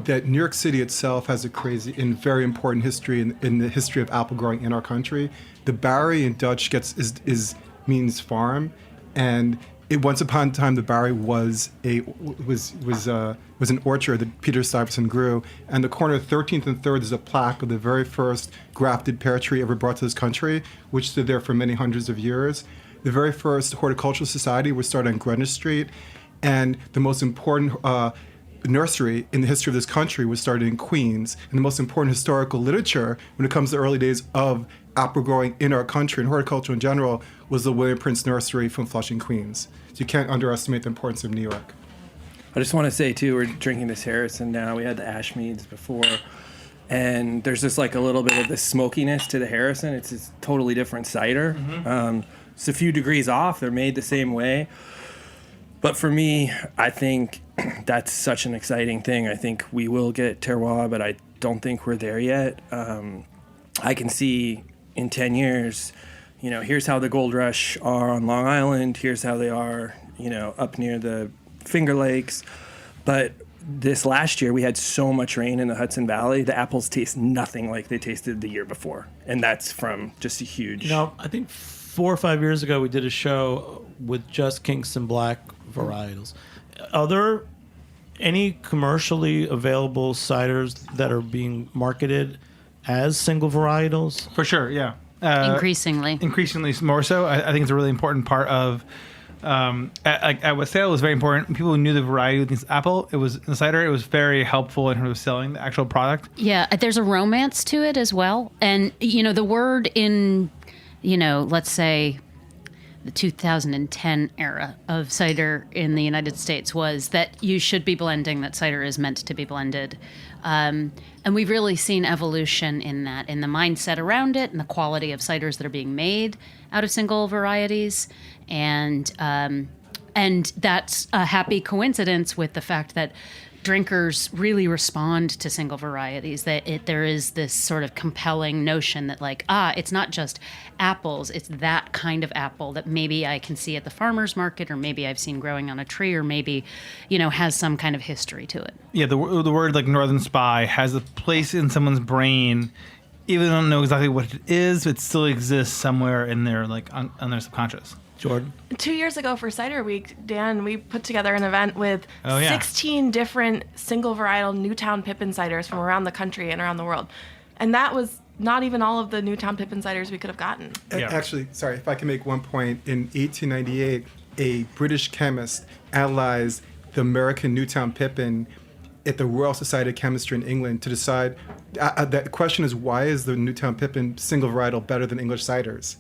that New York City itself has a crazy and very important history in the history of apple growing in our country. The Barry in Dutch means farm, and once upon a time the Barry was an orchard that Peter Stuyvesant grew, and the corner of 13th and 3rd is a plaque of the very first grafted pear tree ever brought to this country, which stood there for many hundreds of years. The very first horticultural society was started on Greenwich Street, and the most important nursery in the history of this country was started in Queens. And the most important historical literature when it comes to the early days of apple growing in our country and horticulture in general was the William Prince Nursery from Flushing, Queens. So you can't underestimate the importance of New York. I just want to say, too, we're drinking this Harrison now. We had the Ashmeads before. And there's just like a little bit of the smokiness to the Harrison. It's a totally different cider. Mm-hmm. It's a few degrees off. They're made the same way. But for me, I think that's such an exciting thing. I think we will get terroir, but I don't think we're there yet. I can see in 10 years, here's how the Gold Rush are on Long Island. Here's how they are, up near the Finger Lakes. But this last year, we had so much rain in the Hudson Valley. The apples taste nothing like they tasted the year before. And that's from just a huge... I think 4 or 5 years ago, we did a show with just Kingston Black varietals. Are there any commercially available ciders that are being marketed as single varietals? For sure, yeah. Increasingly more so. I think it's a really important part of at Wassail. It was very important. People who knew the variety of this apple, it was in the cider. It was very helpful in terms of selling the actual product. Yeah, there's a romance to it as well. And the word in let's say the 2010 era of cider in the United States was that you should be blending, that cider is meant to be blended. And we've really seen evolution in that, in the mindset around it and the quality of ciders that are being made out of single varieties. And that's a happy coincidence with the fact that drinkers really respond to single varieties. That there is this sort of compelling notion that it's not just apples, it's that kind of apple that maybe I can see at the farmer's market, or maybe I've seen growing on a tree, or maybe, has some kind of history to it. Yeah, the word like Northern Spy has a place in someone's brain. Even though they don't know exactly what it is, it still exists somewhere in their on their subconscious. Jordan? 2 years ago for Cider Week, Dan, we put together an event with 16 different single varietal Newtown Pippin ciders from around the country and around the world. And that was not even all of the Newtown Pippin ciders we could have gotten. Actually, sorry, if I can make one point. In 1898, a British chemist analyzed the American Newtown Pippin at the Royal Society of Chemistry in England to decide, the question is, why is the Newtown Pippin single varietal better than English ciders?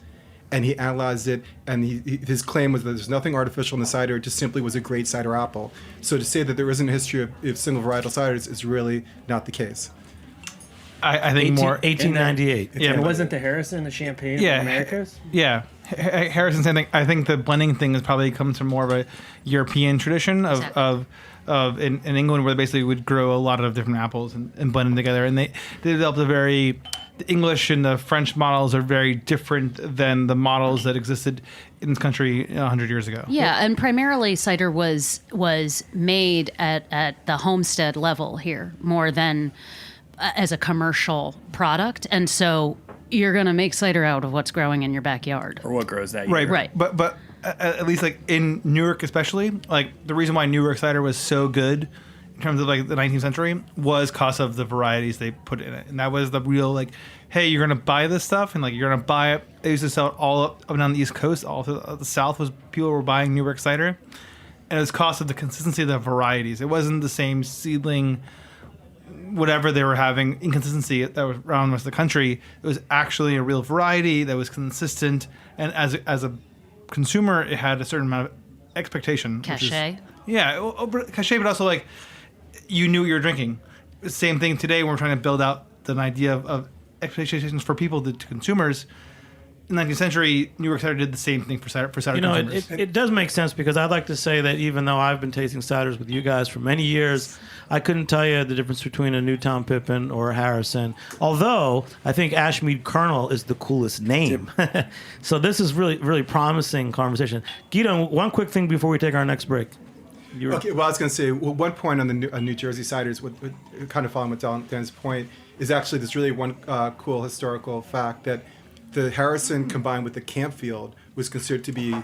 And he analyzed it, and his claim was that there's nothing artificial in the cider, it just simply was a great cider apple. So to say that there isn't a history of single varietal ciders is really not the case. I think 1898. Yeah, and wasn't the Harrison the champagne of the Americas? Yeah, Harrison, same thing. I think the blending thing is probably comes from more of a European tradition of in England, where they basically would grow a lot of different apples and blend them together, and they developed the English and the French models are very different than the models that existed in this country 100 years ago. Yeah, and primarily cider was made at the homestead level here more than as a commercial product, and so you're going to make cider out of what's growing in your backyard or what grows that year. Right. But at least in Newark, especially, the reason why Newark cider was so good in terms of the 19th century was because of the varieties they put in it, and that was the real hey, you're gonna buy this stuff, and you're gonna buy it. They used to sell it all up and down the East Coast, all through the South was people were buying Newark cider, and it was because of the consistency of the varieties. It wasn't the same seedling, whatever they were having inconsistency that was around the rest of the country. It was actually a real variety that was consistent, and as a consumer, it had a certain amount of expectation. Cachet. Cachet, but also you knew what you were drinking. Same thing today when we're trying to build out an idea of expectations for people, to consumers. In the 19th century, New York cider did the same thing for cider consumers. It does make sense, because I'd like to say that even though I've been tasting ciders with you guys for many years, I couldn't tell you the difference between a Newtown Pippin or a Harrison, although I think Ashmead Kernal is the coolest name. So this is really, really promising conversation. Guido, one quick thing before we take our next break. Okay, well, I was going to say, one point on the New Jersey ciders, what kind of following with Dan's point, is actually this really one cool historical fact that the Harrison combined with the Campfield was considered to be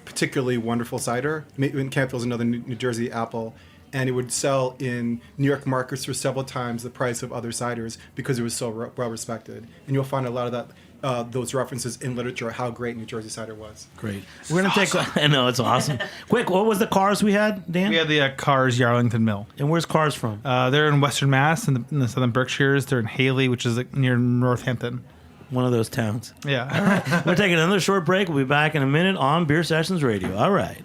particularly wonderful cider. Campfield is another New Jersey apple, and it would sell in New York markets for several times the price of other ciders because it was so well respected. And you'll find a lot of that. Those references in literature, how great New Jersey cider was. Great. We're going to take... I know, it's awesome. Quick, what was the cars we had, Dan? We had the Cars Yarlington Mill. And where's Cars from? They're in Western Mass, in the Southern Berkshires. They're in Haley, which is near Northampton. One of those towns. Yeah. All right. We're taking another short break. We'll be back in a minute on Beer Sessions Radio. All right.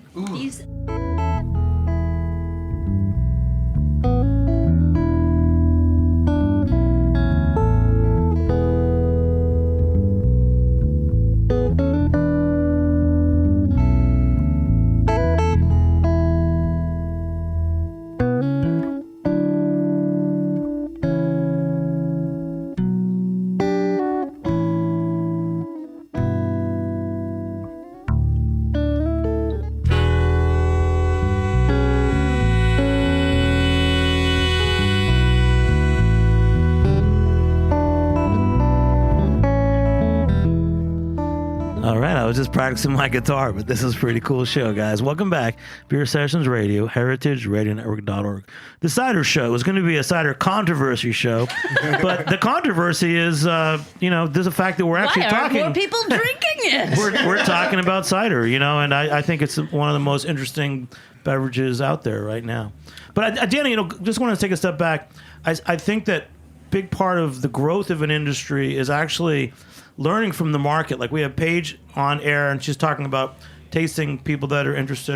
I was just practicing my guitar, but this is a pretty cool show, guys. Welcome back. Beer Sessions Radio, heritageradionetwork.org. The Cider Show was going to be a cider controversy show, but the controversy is, there's a fact that we're actually talking. Why aren't more people drinking it? We're talking about cider, and I think it's one of the most interesting beverages out there right now. But Danny, just want to take a step back. I think that big part of the growth of an industry is actually learning from the market. Like we have Paige on air, and she's talking about tasting people that are interested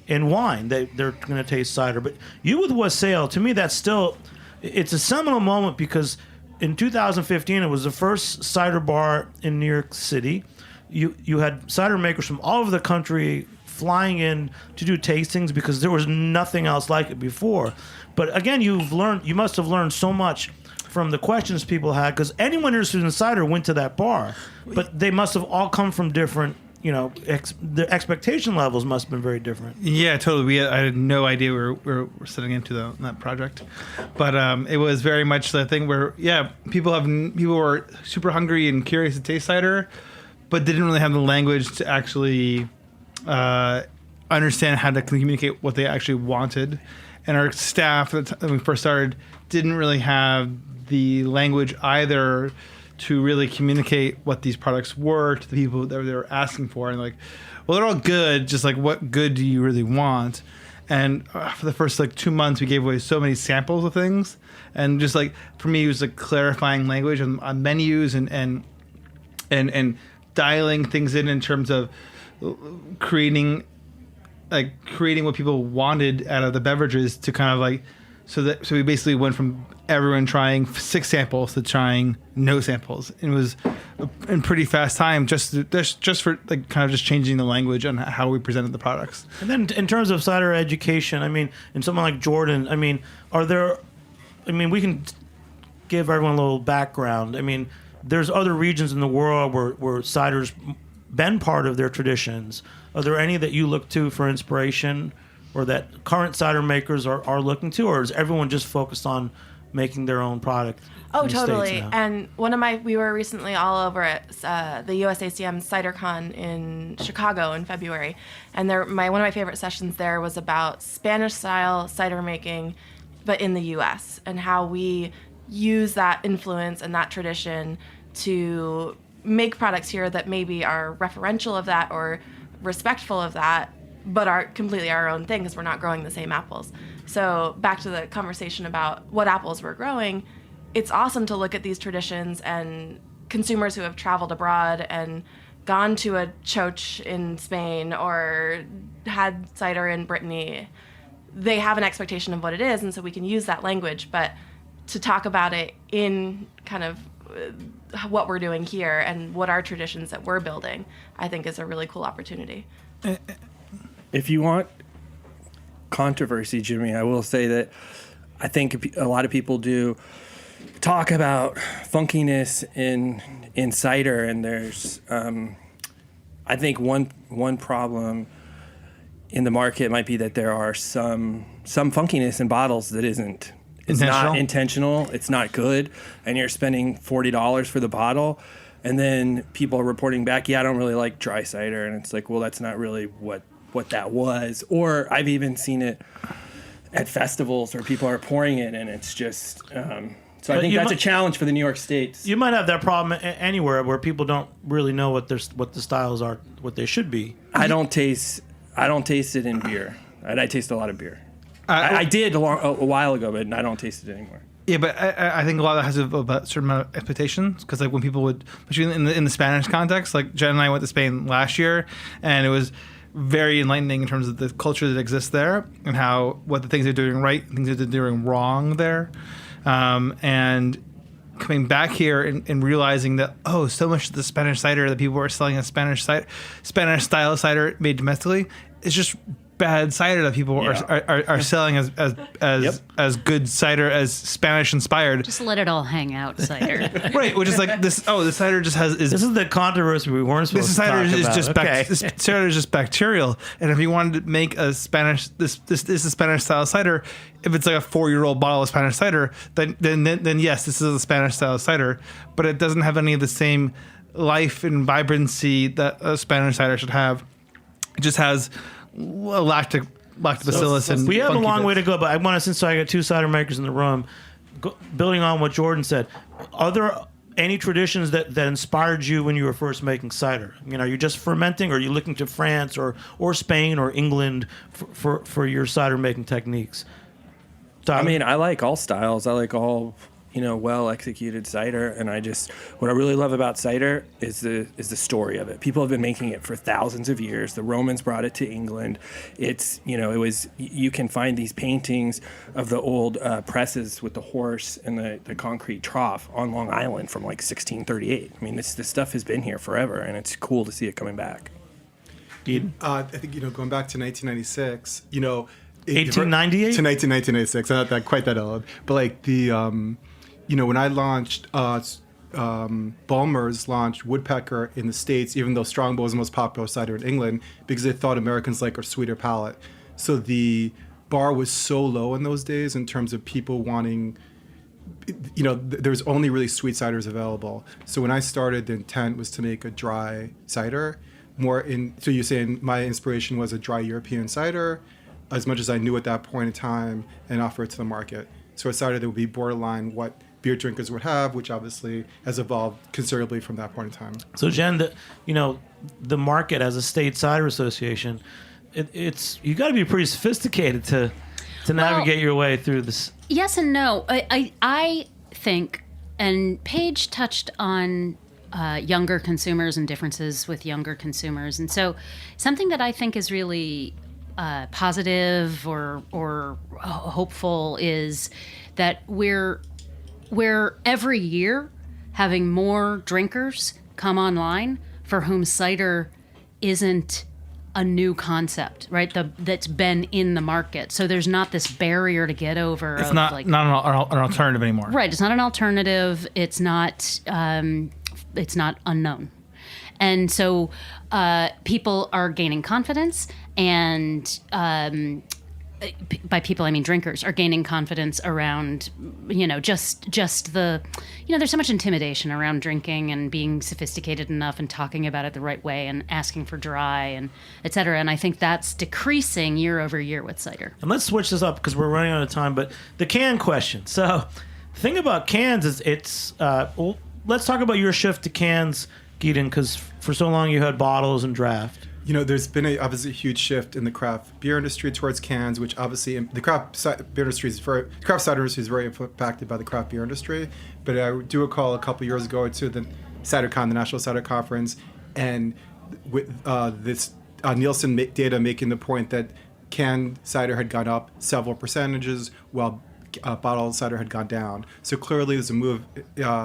in wine. They're going to taste cider. But you with Wassail, to me, it's a seminal moment because in 2015, it was the first cider bar in New York City. You had cider makers from all over the country flying in to do tastings because there was nothing else like it before. But again, you must have learned so much from the questions people had, because anyone interested in cider went to that bar, but they must have all come from different, the expectation levels must have been very different. Yeah, totally. I had no idea we were setting into that project, but it was very much the thing where people were super hungry and curious to taste cider, but didn't really have the language to actually understand how to communicate what they actually wanted, and our staff when we first started didn't really have the language either to really communicate what these products were to the people that they were asking for. And like, well, they're all good, just like, what good do you really want? And for the first 2 months, we gave away so many samples of things. And just like, for me, it was like clarifying language on menus and dialing things in terms of creating what people wanted out of the beverages to kind of like, so we basically went from everyone trying 6 samples to trying no samples. It was in pretty fast time, just for like kind of just changing the language on how we presented the products. And then in terms of cider education, I mean, in someone like Jordan, I mean, we can give everyone a little background. I mean, there's other regions in the world where cider's been part of their traditions. Are there any that you look to for inspiration, or that current cider makers are looking to, or is everyone just focused on making their own product? Oh, totally. And we were recently all over at the USACM CiderCon in Chicago in February, and one of my favorite sessions there was about Spanish-style cider making, but in the U.S., and how we use that influence and that tradition to make products here that maybe are referential of that or respectful of that, but are completely our own thing because we're not growing the same apples. So back to the conversation about what apples we're growing, it's awesome to look at these traditions, and consumers who have traveled abroad and gone to a choch in Spain or had cider in Brittany, they have an expectation of what it is, and so we can use that language, but to talk about it in kind of what we're doing here and what our traditions that we're building, I think is a really cool opportunity. If you want controversy, Jimmy, I will say that I think a lot of people do talk about funkiness in cider, and there's I think one problem in the market might be that there are some funkiness in bottles that isn't. It's not intentional. It's not good, and you're spending $40 for the bottle, and then people are reporting back, I don't really like dry cider, and it's like, well, that's not really what that was. Or I've even seen it at festivals where people are pouring it, and it's just. So I think that's a challenge for the New York State. You might have that problem anywhere where people don't really know what the styles are, what they should be. I don't taste it in beer. I taste a lot of beer. I did a while ago, but I don't taste it anymore. Yeah, but I think a lot of that has to do about a certain amount of expectations, because like when people would, especially in the Spanish context, like Jen and I went to Spain last year, and it was very enlightening in terms of the culture that exists there and what the things they're doing right and things that they're doing wrong there. And coming back here and realizing that, so much of the Spanish cider that people are selling as Spanish style cider made domestically is just bad cider that people are selling as good cider, as Spanish inspired. Just let it all hang out, cider. Right, which is like this. The cider just has. This is the controversy we weren't supposed to talk about. This cider is just bacterial, and if you wanted to make a Spanish, this is a Spanish style cider. If it's like a 4-year-old bottle of Spanish cider, then yes, this is a Spanish style cider, but it doesn't have any of the same life and vibrancy that a Spanish cider should have. It just has lactobacillus and we have a long bits. way to go, but I want to, since I got 2 cider makers in the room, building on what Jordan said, are there any traditions that inspired you when you were first making cider? I mean, are you just fermenting, or are you looking to France or Spain or England for your cider making techniques? Tyler? I mean, I like all styles. I like all well executed cider, and what I really love about cider is the story of it. People have been making it for thousands of years. The Romans brought it to England. It's you can find these paintings of the old presses with the horse and the concrete trough on Long Island from like 1638. I mean, this stuff has been here forever, and it's cool to see it coming back. I think, going back to 1996, 1898 to 1996. I'm not that quite that old, but like when I launched, Bulmers launched Woodpecker in the States, even though Strongbow was the most popular cider in England, because they thought Americans like a sweeter palate. So the bar was so low in those days in terms of people wanting. There's only really sweet ciders available. So when I started, the intent was to make a dry cider. So you're saying my inspiration was a dry European cider, as much as I knew at that point in time, and offer it to the market. So a cider that would be borderline what beer drinkers would have, which obviously has evolved considerably from that point in time. So Jen, the market as a state cider association, it's you got to be pretty sophisticated to navigate your way through this. Yes and no. I think, and Paige touched on younger consumers and differences with younger consumers. And so something that I think is really positive or hopeful is that we're every year having more drinkers come online for whom cider isn't a new concept, right? That's been in the market. So there's not this barrier to get over. It's not an alternative anymore. Right. It's not an alternative. It's not unknown. And so people are gaining confidence, and by people I mean drinkers are gaining confidence around, just the, there's so much intimidation around drinking and being sophisticated enough and talking about it the right way and asking for dry and et cetera. And I think that's decreasing year over year with cider. And let's switch this up because we're running out of time, but the can question. So the thing about cans is let's talk about your shift to cans, Gideon, because for so long you had bottles and draft. There's been obviously a huge shift in the craft beer industry towards cans, which obviously the craft cider industry is very impacted by the craft beer industry. But I do recall a couple years ago to the CiderCon, the National Cider Conference, and with this Nielsen data making the point that canned cider had gone up several percentages, while bottled cider had gone down. So clearly, there's a move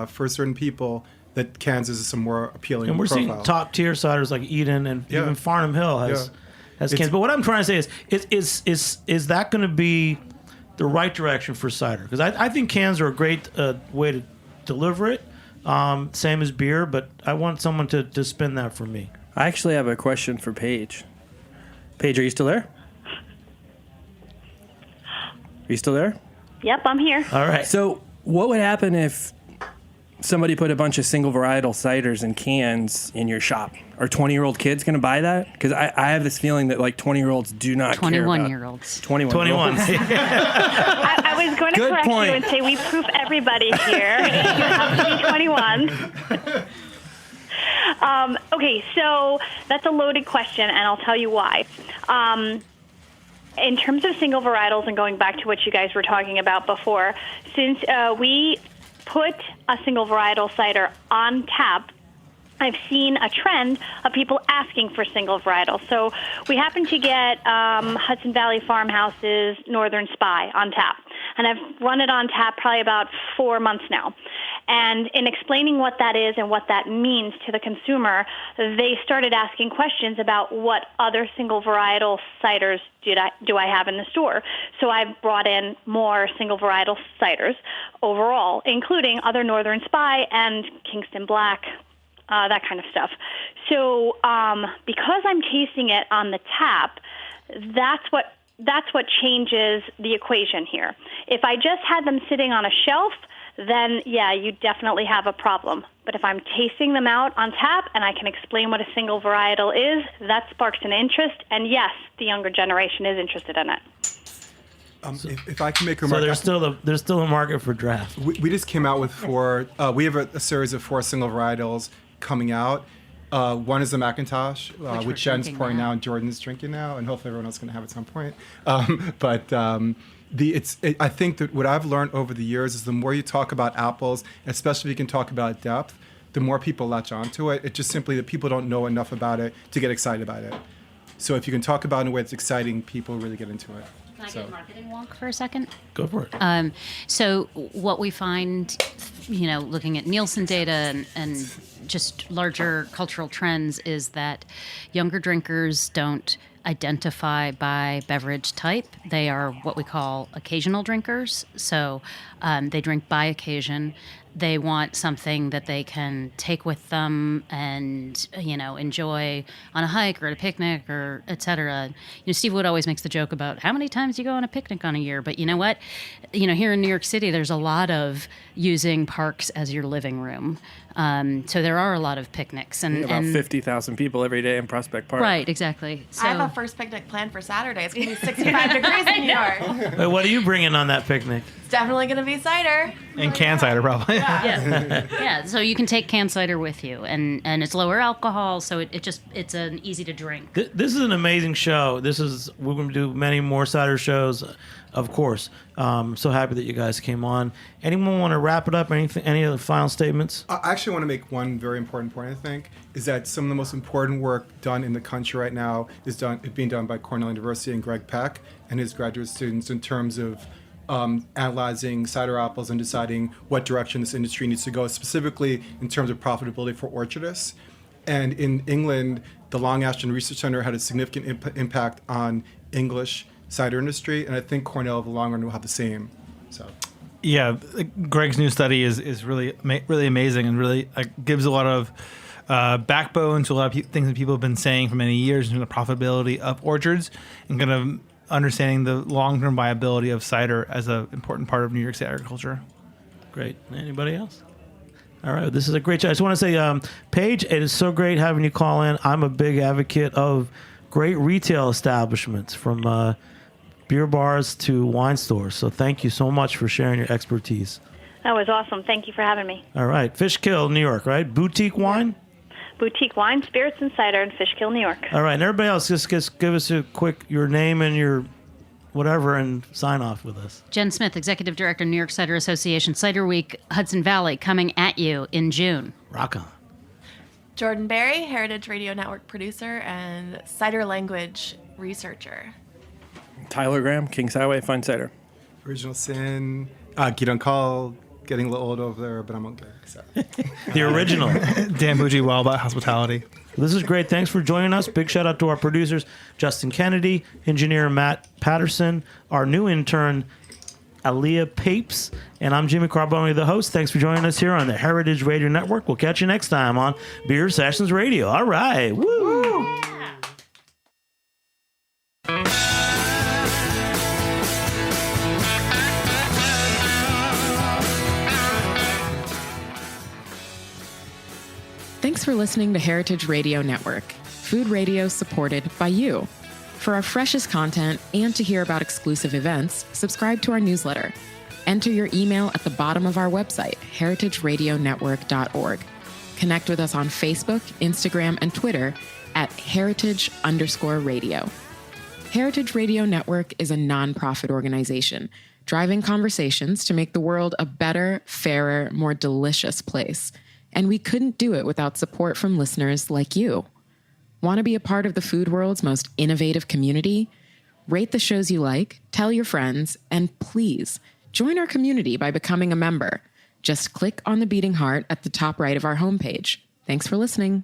for certain people that cans is some more appealing. And we're profile. seeing top tier ciders like Eden and even Farnham Hill has cans. But what I'm trying to say is that going to be the right direction for cider? Because I think cans are a great way to deliver it, same as beer. But I want someone to spin that for me. I actually have a question for Paige. Paige, are you still there? Are you still there? Yep, I'm here. All right. So what would happen if somebody put a bunch of single varietal ciders in cans in your shop? Are 20-year-old kids going to buy that? Because I have this feeling that 20-year-olds do not care about 21-year-olds. 21. I was going to Good correct point. you and say we proof everybody here. You have to be 21. Okay, so that's a loaded question, and I'll tell you why. In terms of single varietals and going back to what you guys were talking about before, since we put a single varietal cider on tap, I've seen a trend of people asking for single varietals. So we happen to get Hudson Valley Farmhouse's Northern Spy on tap. And I've run it on tap probably about 4 months now. And in explaining what that is and what that means to the consumer, they started asking questions about what other single varietal ciders do I have in the store. So I've brought in more single varietal ciders overall, including other Northern Spy and Kingston Black, that kind of stuff. So because I'm tasting it on the tap, that's what changes the equation here. If I just had them sitting on a shelf, then yeah, you definitely have a problem. But if I'm tasting them out on tap and I can explain what a single varietal is, that sparks an interest. And yes, the younger generation is interested in it. If I can make a remark, so there's still a market for draft. We just came out with 4. We have a series of 4 single varietals coming out. One is the McIntosh, which Jen's pouring now and Jordan's drinking now, and hopefully everyone else is going to have at some point. I think that what I've learned over the years is the more you talk about apples, especially if you can talk about depth, the more people latch onto it. It's just simply that people don't know enough about it to get excited about it. So if you can talk about it in a way that's exciting, people really get into it. Can I get a marketing wonk for a second? Go for it. So what we find looking at Nielsen data and just larger cultural trends, is that younger drinkers don't identify by beverage type. They are what we call occasional drinkers. So they drink by occasion. They want something that they can take with them and, enjoy on a hike or at a picnic or et cetera. Steve Wood always makes the joke about how many times you go on a picnic on a year. But you know what? Here in New York City, there's a lot of using parks as your living room. So there are a lot of picnics. And about 50,000 people every day in Prospect Park. Right, exactly. I have a first picnic planned for Saturday. It's going to be 65 degrees in New York. Wait, what are you bringing on that picnic? It's definitely going to be cider. And canned cider, probably. Yeah, so you can take canned cider with you, and it's lower alcohol, so it's an easy to drink. This is an amazing show. We're going to do many more cider shows, of course. So happy that you guys came on. Anyone want to wrap it up? Any other final statements? I actually want to make one very important point, I think, is that some of the most important work done in the country right now is being done by Cornell University and Greg Peck and his graduate students in terms of analyzing cider apples and deciding what direction this industry needs to go, specifically in terms of profitability for orchardists. And in England, the Long Ashton Research Center had a significant impact on English cider industry, and I think Cornell, in the long run, will have the same. So, yeah, Greg's new study is really amazing and really gives a lot of backbone to a lot of things that people have been saying for many years in the profitability of orchards and kind of understanding the long-term viability of cider as an important part of New York State agriculture. Great. Anybody else? All right. This is a great show. I just want to say, Paige, it is so great having you call in. I'm a big advocate of great retail establishments, from beer bars to wine stores. So thank you so much for sharing your expertise. That was awesome. Thank you for having me. All right. Fishkill, New York, right? Boutique wine? Boutique Wine, Spirits, and Cider in Fishkill, New York. All right. And everybody else, just give us a quick, your name and your whatever, and sign off with us. Jen Smith, Executive Director, New York Cider Association, Cider Week, Hudson Valley, coming at you in June. Rock on. Jordan Berry, Heritage Radio Network producer and cider language researcher. Tyler Graham, Kings Highway, Fine Cider. Original Sin, Gidon Call, getting a little old over there, but I'm okay. So. The original. Dan Bougie, Wild About Hospitality. This is great. Thanks for joining us. Big shout out to our producers, Justin Kennedy, engineer Matt Patterson, our new intern, Aaliyah Papes, and I'm Jimmy Carboni, the host. Thanks for joining us here on the Heritage Radio Network. We'll catch you next time on Beer Sessions Radio. All right. Woo! Thanks for listening to Heritage Radio Network, food radio supported by you. For our freshest content and to hear about exclusive events, subscribe to our newsletter. Enter your email at the bottom of our website, heritageradionetwork.org. Connect with us on Facebook, Instagram, and Twitter at heritage_radio. Heritage Radio Network is a nonprofit organization driving conversations to make the world a better, fairer, more delicious place. And we couldn't do it without support from listeners like you. Want to be a part of the food world's most innovative community? Rate the shows you like, tell your friends, and please join our community by becoming a member. Just click on the beating heart at the top right of our homepage. Thanks for listening.